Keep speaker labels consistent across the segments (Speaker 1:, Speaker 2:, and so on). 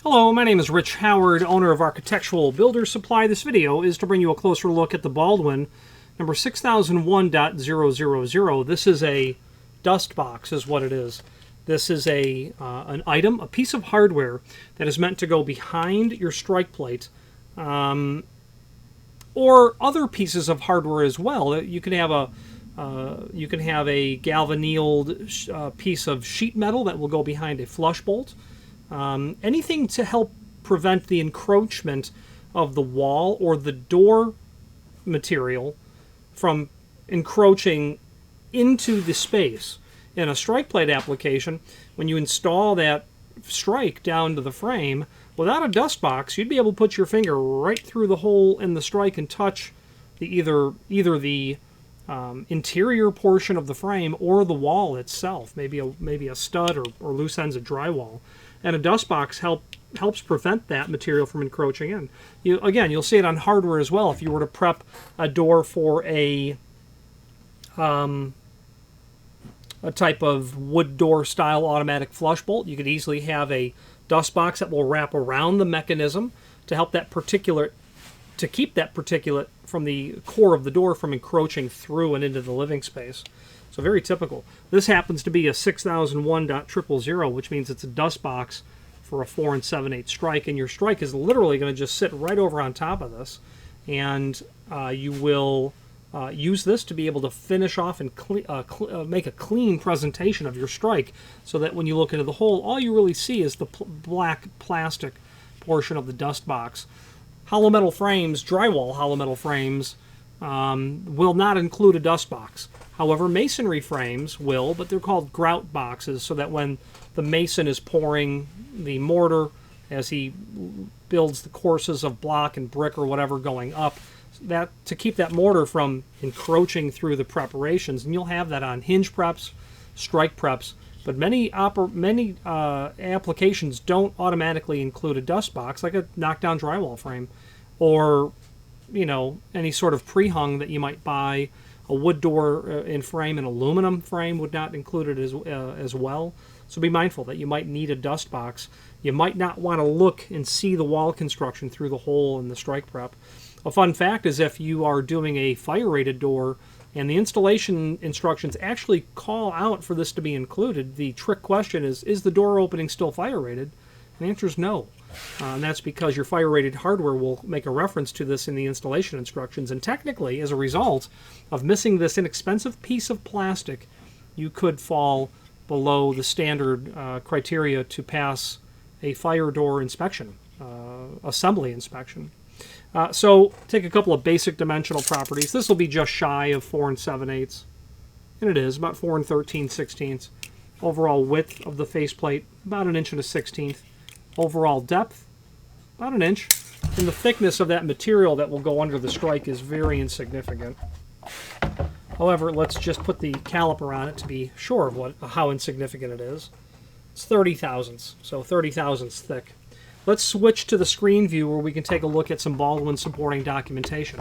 Speaker 1: Hello, my name is Rich Howard, owner of Architectural Builder Supply. This video is to bring you a closer look at the Baldwin number 6001.000. This is a dust box is what it is. This is an item, a piece of hardware that is meant to go behind your strike plate, or other pieces of hardware as well. You can have a galvannealed piece of sheet metal that will go behind a flush bolt. Anything to help prevent the encroachment of the wall or the door material from encroaching into the space. In a strike plate application, when you install that strike down to the frame, without a dust box, you'd be able to put your finger right through the hole in the strike and touch either the interior portion of the frame or the wall itself, maybe a stud or loose ends of drywall. And a dust box helps prevent that material from encroaching in. You'll see it on hardware as well. If you were to prep a door for a type of wood door style automatic flush bolt, you could easily have a dust box that will wrap around the mechanism to help to keep that particulate from the core of the door from encroaching through and into the living space. So very typical. This happens to be a 6001.000, which means it's a dust box for a 4 7/8 strike, and your strike is literally going to just sit right over on top of this, and you will use this to be able to finish off and make a clean presentation of your strike, so that when you look into the hole, all you really see is the black plastic portion of the dust box. Hollow metal frames, drywall hollow metal frames, will not include a dust box. However, masonry frames will, but they're called grout boxes, so that when the mason is pouring the mortar, as he builds the courses of block and brick or whatever going up, that to keep that mortar from encroaching through the preparations. And you'll have that on hinge preps, strike preps, but many applications don't automatically include a dust box, like a knockdown drywall frame, or any sort of pre-hung that you might buy. A wood door in frame, an aluminum frame would not include it as well. So be mindful that you might need a dust box. You might not want to look and see the wall construction through the hole in the strike prep. A fun fact is, if you are doing a fire-rated door and the installation instructions actually call out for this to be included, the trick question is the door opening still fire-rated? And the answer is no. And that's because your fire-rated hardware will make a reference to this in the installation instructions. And technically, as a result of missing this inexpensive piece of plastic, you could fall below the standard criteria to pass a fire door inspection, assembly inspection. So take a couple of basic dimensional properties. This will be just shy of 4 7/8, and it is about 4 13/16. Overall width of the faceplate, about 1 1/16 inches. Overall depth, about 1 inch. And the thickness of that material that will go under the strike is very insignificant. However, let's just put the caliper on it to be sure of how insignificant it is. It's 30 thousandths, so 30 thousandths thick. Let's switch to the screen view where we can take a look at some Baldwin supporting documentation.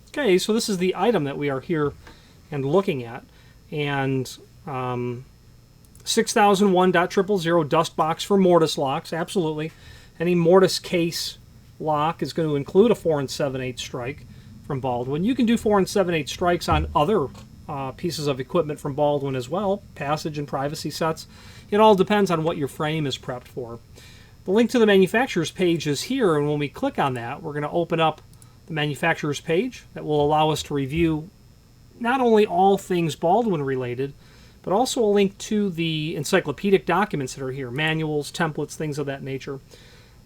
Speaker 1: Okay, so this is the item that we are here and looking at, and 6001.000 dust box for Mortise locks, absolutely. Any Mortise case lock is going to include a 4 7/8 strike from Baldwin. You can do 4 7/8 strikes on other pieces of equipment from Baldwin as well, passage and privacy sets. It all depends on what your frame is prepped for. The link to the manufacturer's page is here, and when we click on that, we're going to open up the manufacturer's page that will allow us to review not only all things Baldwin related, but also a link to the encyclopedic documents that are here, manuals, templates, things of that nature.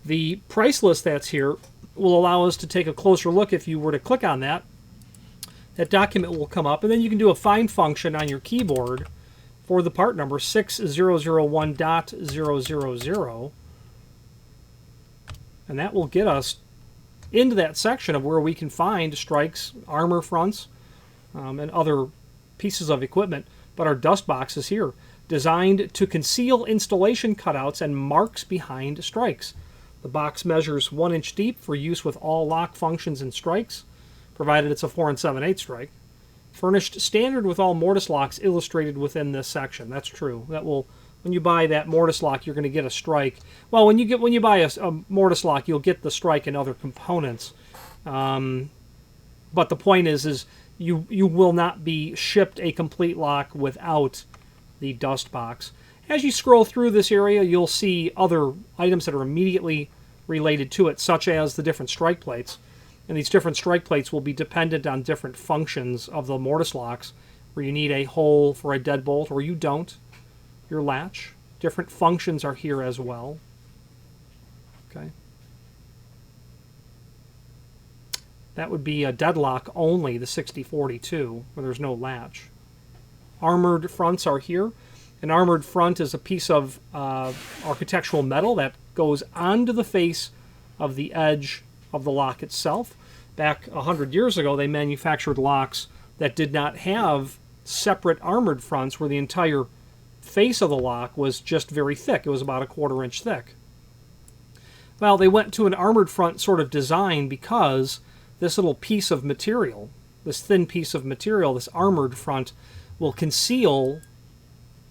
Speaker 1: The price list that's here will allow us to take a closer look. If you were to click on that, that document will come up, and then you can do a find function on your keyboard for the part number 6001.000, and that will get us into that section of where we can find strikes, armor fronts, and other pieces of equipment. But our dust box is here, designed to conceal installation cutouts and marks behind strikes. The box measures 1 inch deep for use with all lock functions and strikes, provided it's a 4 7/8 strike. Furnished standard with all mortise locks illustrated within this section. That's true. That will, when you buy that mortise lock, you're going to get a strike. Well, when you buy a mortise lock, you'll get the strike and other components. But the point is you will not be shipped a complete lock without the dust box. As you scroll through this area, you'll see other items that are immediately related to it, such as the different strike plates. And these different strike plates will be dependent on different functions of the mortise locks, where you need a hole for a deadbolt or you don't. Your latch. Different functions are here as well. Okay. That would be a deadlock only, the 6042, where there's no latch. Armored fronts are here. An armored front is a piece of architectural metal that goes onto the face of the edge of the lock itself. Back 100 years ago, they manufactured locks that did not have separate armored fronts, where the entire face of the lock was just very thick. It was about a 1/4 inch thick. Well, they went to an armored front sort of design because this little piece of material, this thin piece of material, this armored front, will conceal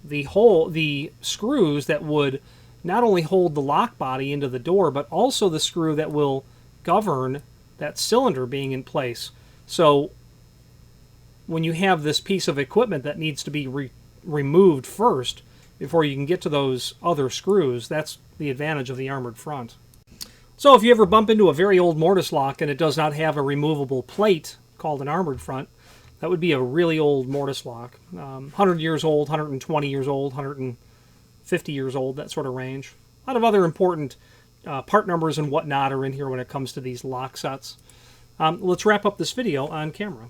Speaker 1: the screws that would not only hold the lock body into the door, but also the screw that will govern that cylinder being in place. So when you have this piece of equipment that needs to be removed first before you can get to those other screws, that's the advantage of the armored front. So if you ever bump into a very old mortise lock and it does not have a removable plate called an armored front, that would be a really old mortise lock. 100 years old, 120 years old, 150 years old, that sort of range. A lot of other important part numbers and whatnot are in here when it comes to these lock sets. Let's wrap up this video on camera.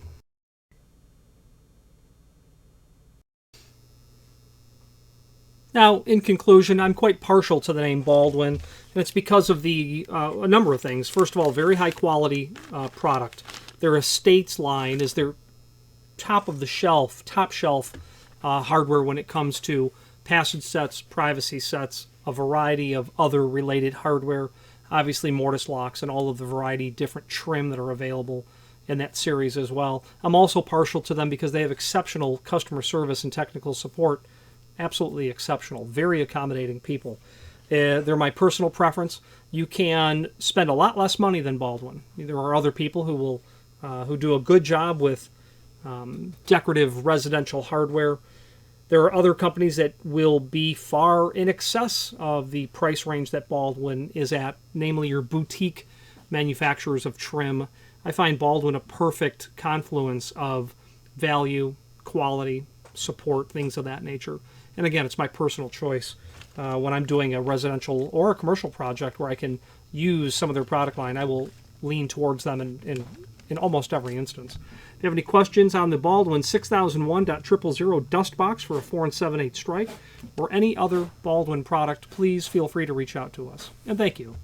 Speaker 1: Now, in conclusion, I'm quite partial to the name Baldwin, and it's because of a number of things. First of all, very high quality product. Their Estates line is their top shelf hardware when it comes to passage sets, privacy sets, a variety of other related hardware, obviously mortise locks, and all of the variety different trim that are available in that series as well. I'm also partial to them because they have exceptional customer service and technical support. Absolutely exceptional, very accommodating people. They're my personal preference. You can spend a lot less money than Baldwin. There are other people who do a good job with decorative residential hardware. There are other companies that will be far in excess of the price range that Baldwin is at, namely your boutique manufacturers of trim. I find Baldwin a perfect confluence of value, quality, support, things of that nature. And again, it's my personal choice when I'm doing a residential or a commercial project where I can use some of their product line. I will lean towards them in almost every instance. If you have any questions on the Baldwin 6001.000 dust box for a 4 7/8 strike or any other Baldwin product, please feel free to reach out to us. And thank you.